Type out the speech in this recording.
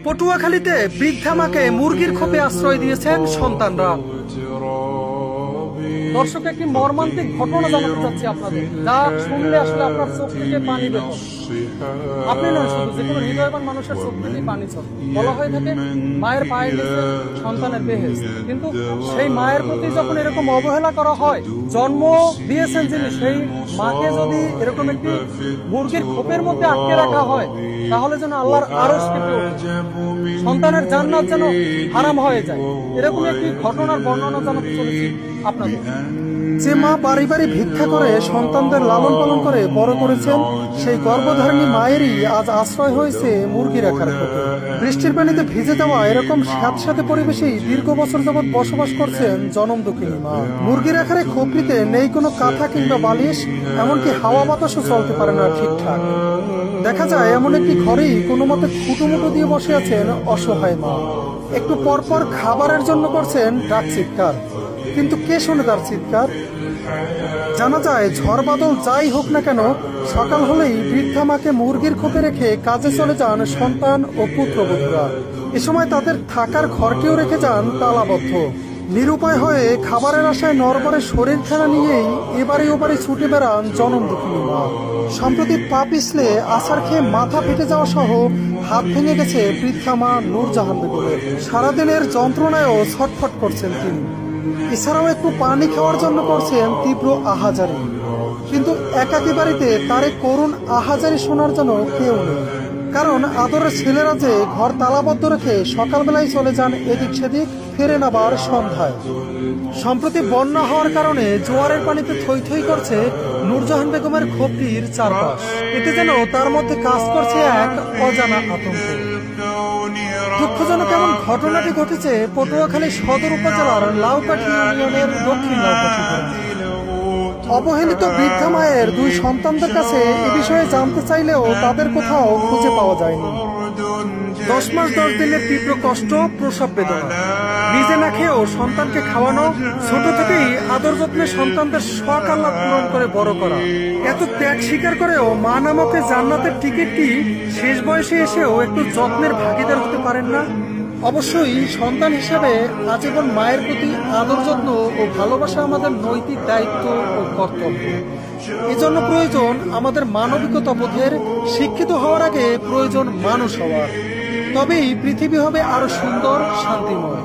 পটুয়াখালীতে বৃদ্ধা মাকে মুরগির খোপে আশ্রয় দিয়েছেন সন্তানরা। দর্শক, একটি মর্মান্তিক ঘটনা জানাতে চাচ্ছি আপনাদের, যা শুনলে আসলে আপনার চোখ থেকে পানি বের হবে। আপনি নয়, শুধু যে কোনো হৃদয়বান মানুষের চোখ থেকেই পানি চলে। বলা হয়ে থাকে মায়ের পায়ের নিচে সন্তানের বেহেশত, কিন্তু সেই মায়ের প্রতি যখন এরকম অবহেলা করা হয়, জন্ম দিয়েছেন যিনি, সেই মাকে যদি এরকম একটি মুরগির খোপের মধ্যে আটকে রাখা হয়, তাহলে যেন আল্লাহর আরশ কেঁপে ওঠে, সন্তানের জান্নাত যেন হারাম হয়ে যায়। এরকম একটি ঘটনার বর্ণনা জানাতে চলেছি আপনাদের। যে মা বাড়ি বাড়ি ভিক্ষা করে সন্তানদের লালন পালন করে বড় করেছেন, সেই গর্ভধারিণী মায়েরই আজ আশ্রয় হয়েছে মুরগি রাখার খোপে। বৃষ্টির পানিতে ভিজে যাওয়া এরকম স্যাঁতস্যাঁতে পরিবেশেই দীর্ঘ বছর যাবৎ বসবাস করছেন জনম দুঃখিনী মা। মুরগি রাখার এই খোপটিতে নেই কোনো কাঁথা কিংবা বালিশ, এমনকি হাওয়া বাতাসও চলতে পারে না ঠিকঠাক। দেখা যায় এমন একটি ঘরেই কোনো মতে খুঁটোমুটো দিয়ে বসে আছেন অসহায় মা। একটু পরপর খাবারের জন্য করছেন ডাক চিৎকার, কিন্তু কে শোনে তার চিৎকার? জানা যায় ঝড় বাদল যাই হোক না কেন, সকাল হলেই বৃদ্ধা মাকে মুরগির খোপে রেখে কাজে চলে যান সন্তান ও পুত্রবধূরা। এ সময় তাদের থাকার ঘরকেও রেখে যান তালাবদ্ধ। নিরুপায় হয়ে খাবারের আশায় নরবরে শরীরখানা নিয়েই এবারে ওবারে ছুটে বেড়ান জনম দুঃখিনী মা। সম্প্রতি পা পিছলে আছাড় খেয়ে মাথা ফেটে যাওয়া সহ হাত ভেঙে গেছে বৃদ্ধা মা নূরজাহান বেগমের। সারাদিনের যন্ত্রণায়ও ছটফট করছেন তিনি। এছাড়াও একটু পানি খাওয়ার জন্য করছেন তীব্র আহাজারি, কিন্তু একাকী বাড়িতে তারে করুণ আহাজারি শোনার জন্য কেউ নেই। কারণ আদরের ছেলেরা যে ঘর তালাবদ্ধ রেখে সকালবেলায় চলে যান এদিক সেদিক, ফেরেন আবার সন্ধ্যায়। সম্প্রতি বন্যা হওয়ার কারণে জোয়ারের পানিতে থই থই করছে নূরজাহান বেগমের খোপটির চারপাশ। এতে যেন তার মধ্যে কাজ করছে এক অজানা আতঙ্ক। দুঃখজনক এমন ঘটনাটি ঘটেছে পটুয়াখালী সদর উপজেলার লাউকাঠি ইউনিয়নের দক্ষিণ লাউকাঠি গ্রামে। অবহেলিত বৃদ্ধা মায়ের দুই সন্তানদের কাছে এ বিষয়ে জানতে চাইলেও তাদের কোথাও খুঁজে পাওয়া যায়নি। 10 মাস 10 দিনের তীব্র কষ্ট, প্রসব বেদনা, নিজে না খেয়েও সন্তানকে খাওয়ানো, ছোট থেকেই আদর যত্নে সন্তানদের শখ আহ্লাদ পূরণ করে বড় করা, এত ত্যাগ স্বীকার করেও মা নামক জান্নাতের টিকিটটি শেষ বয়সে এসেও একটু যত্নের ভাগিদার হতে পারেন না। অবশ্যই সন্তান হিসেবে আজীবন মায়ের প্রতি আদর যত্ন ও ভালোবাসা আমাদের নৈতিক দায়িত্ব ও কর্তব্য। এজন্য প্রয়োজন আমাদের মানবিকতা বোধের, শিক্ষিত হওয়ার আগে প্রয়োজন মানুষ হওয়ার। তবেই পৃথিবী হবে আরো সুন্দর, শান্তিময়।